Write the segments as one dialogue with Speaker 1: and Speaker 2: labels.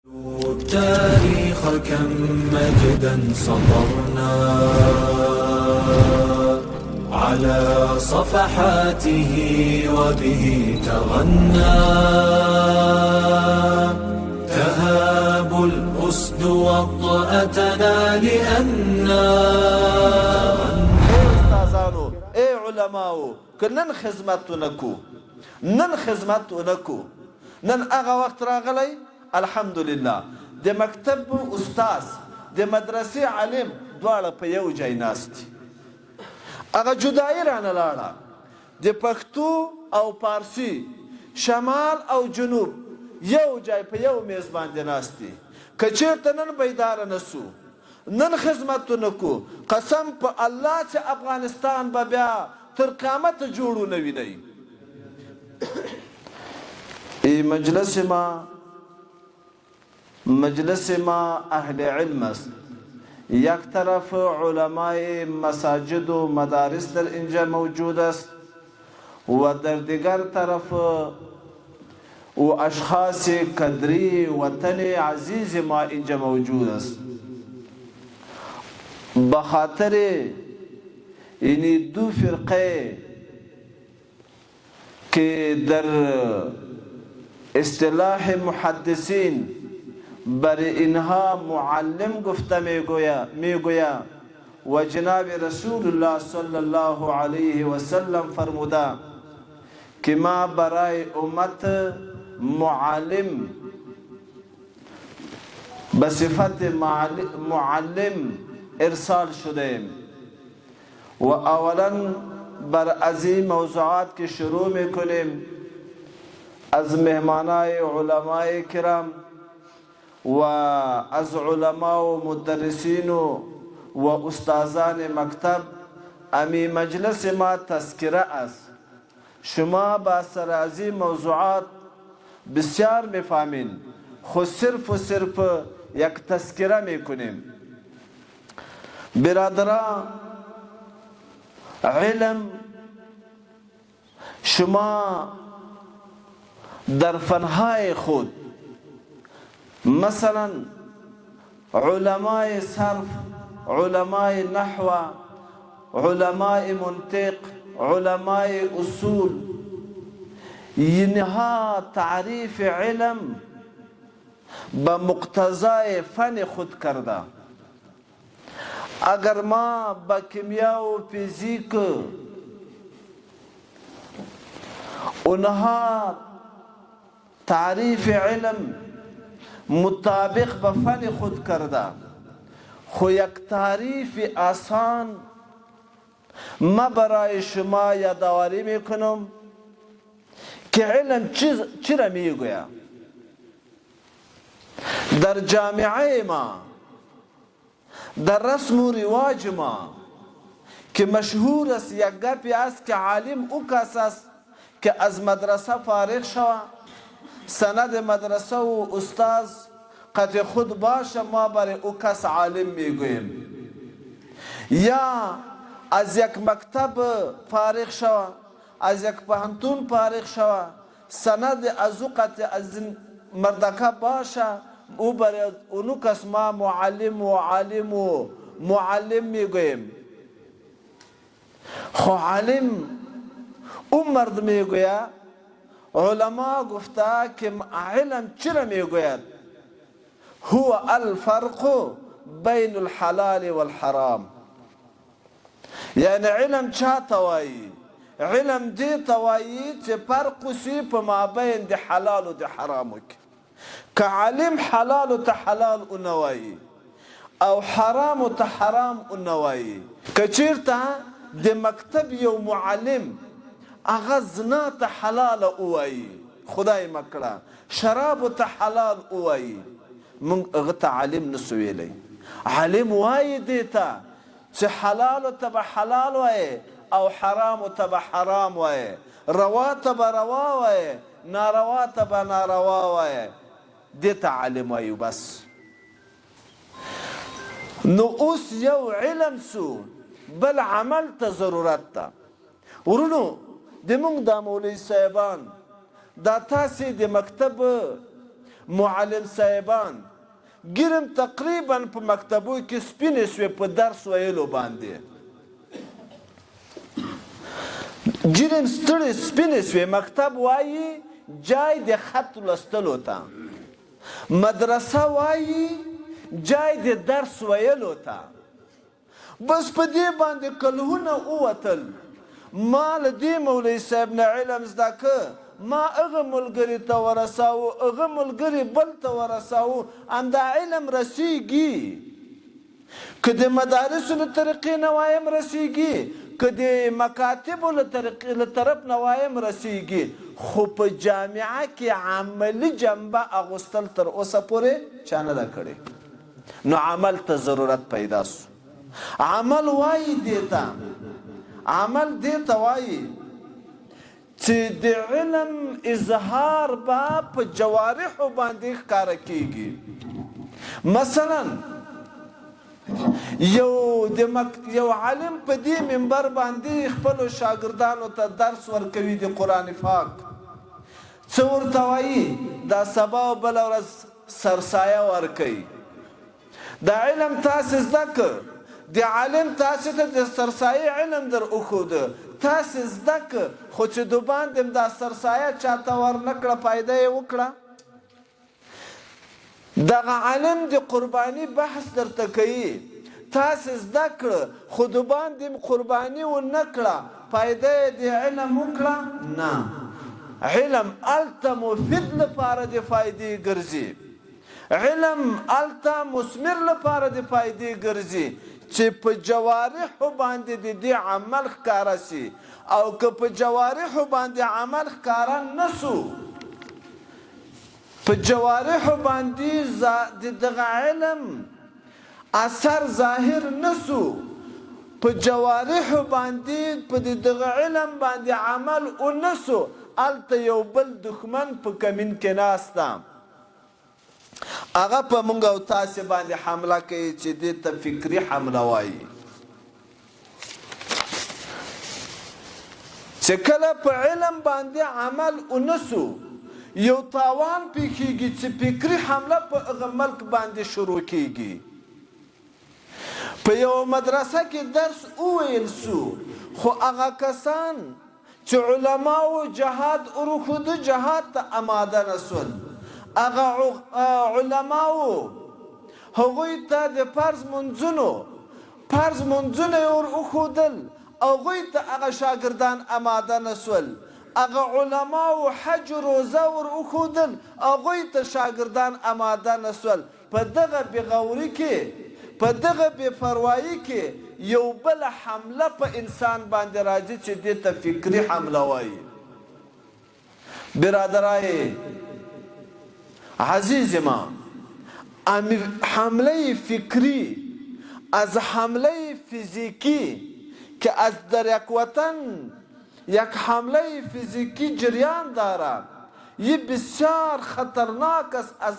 Speaker 1: التاريخ كم مجدا سطرنا على صفحاته وبه تغنى تهاب الأسد وطأتنا لأننا
Speaker 2: استاذانو اے علماو که نن خدمت ونکو نن هغه وخت راغلی الحمدلله د مکتب استاذ د مدرسې عالم دواړه په یو ځای ناست دي هغه جدایي رانه لاړه د پښتو او پارسي شمال او جنوب یو ځای په یو میز باندې ناست دي که چېرته نن بیداره نسو نن خدمت ونکو قسم په الله چې افغانستان به بیا تر قیامته جوړو نه وینئ مجلس ما اهل علم است یک طرف علمای مساجد و مدارس در اینجا موجود است و در دیگر طرف و اشخاص قدری وطن عزیز ما اینجا موجود است بخاطر اینی دو فرقه که در اصطلاح محدثین بر اینها معلم گفته میگویا و جناب رسول الله صلی الله علیه و سلم فرموده که ما برای امت معلم به صفت معلم ارسال شدیم و اولا بر از این موضوعات که شروع میکنیم از مهمانای علمای کرام و از علما و مدرسین و استادان مکتب امی مجلس ما تذکره است شما با سر از این موضوعات بسیار میفهمین خود صرف و صرف یک تذکره میکنیم برادران علم شما در فنهای خود مثلا علماء صرف علماء نحو علماء منطق علماء اصول اینها تعریف علم به مقتضای فن خود کرده اگر ما با کیمیا و فیزیک اونها تعریف علم مطابق به فن خود کرده خو یک تعریف آسان ما برای شما یادآوری میکنم که علم چی را میگوید در جامعه ما در رسم و رواج ما که مشهور است یک گپی است که عالم او کس است که از مدرسه فارغ شود سند مدرسه و استاز قد خود باشه ما برای او کس عالم میگوییم یا از یک مکتب فارغ شود از یک پوهنتون فارغ شود سند از او قد از مردکه باشه او برای اونو کس ما معلم و عالم و معلم میگوییم خو عالم او مرد میگوید علما گفته که علم چرا میگوید هو الفرق بین الحلال والحرام یعنی علم چه توایی علم دی توایی چې فرق سی په مابین د حلال و د حرام که علم حلال و ته حلال اونوایی او حرام و ته حرام اونوایی که چیرته د مکتب یو معلم اغه زنا ته حلال اوایی خدای مکړه شراب ته حلال اوایی مونږ هغه ته عالم نسو ویلی عالم وایي دیته چې حلال ته به حلال وایي او حرام ته به حرام وایي روا ته به روا وایي ناروا ته به ناروا وایي دیته عالم وایي بس نو اوس یو علم سو بل عمل ته ضرورت ده ورونو د موږ د مولوي صاحبان دا تاسې د مکتب معلم صاحبان ګرم تقریبا په مکتبو کې سپینې شوې په درس ویلو باندې ګرم ستړې سپینې شوې مکتب وایي جای د خط لوستلو ته مدرسه وایي جای د درس ویلو ته بس په دې باندې کلونه ووتل ما له دې مولوي صاحب نه علم زده که ما هغه ملګري ته ورساوه هغه ملګري بل ته ورساوه همدا علم رسیږي که د مدارسو له طریقې نه وایم رسیږي که د مکاتبو له طرف نه وایم رسیږي خو په جامعه کې عملي جنبه اغوستل تر اوسه پورې چا نه ده کړې نو عمل ته ضرورت پیدا سو عمل وایي دیتا عمل دیتا وایي چې د علم اظهار به په جوارحو باندې ښکاره کیږي مثلا یو عالم په دې منبر باندې خپلو شاګردانو ته درس ورکوي د قرآن پاک څه ورته وایي دا سبا او بله ورځ سرسایه ورکوي دا علم تاسې زده که د عالم تاسې ته د سرسایه علم در وښوده تاسې زده که خو چې د باندې دا سرسایه چاته ورنکړه فایده یې وکړه دغه عالم د قرباني بحث درته کوي تاسې زده کړه خو د باندې قرباني ونه کړه فایده یې د علم وکړه نه علم هلته مفید لپاره د فایدې ګرځي علم هلته مثمر لپاره د فایدې ګرځي چې په جوارحو باندې د دې عمل ښکاره سي او که په جوارحو باندې عمل ښکاره نه سو په جوارحو باندې د دغه علم اثر ظاهر نه سو په جوارحو باندې په دغه علم باندې عمل ونه سو هلته یو بل دښمن په کمین کې ناسته هغه په موږ او تاسې باندې حمله کوي چې دې ته فکري حمله وایي چې کله په علم باندې عمل ونسو یو تاوان پیښیږي چې فکري حمله په هغه ملک باندې شروع کیږي په یو مدرسه کې درس وویل سو خو هغه کسان چې علماو جهاد ورښوده جهاد ته آماده نسول هغه علماو هغوی ته د فرض منځونو یې ور وښودل هغوی ته هغه شاګردان آماده نسول هغه علماو حج روزه ور وښودل هغوی ته شاګردان آماده نسول په دغه بېغوري کې په دغه بېپروایي کې یو بله حمله په انسان باندې راځي چې دې ته فکري حمله وایي برادرای عزیز ما حمله فکری از حمله فیزیکی که از در یک وطن یک حمله فیزیکی جریان دارد یہ بسیار خطرناک است از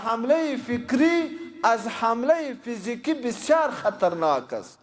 Speaker 2: حمله فکری از حمله فیزیکی بسیار خطرناک است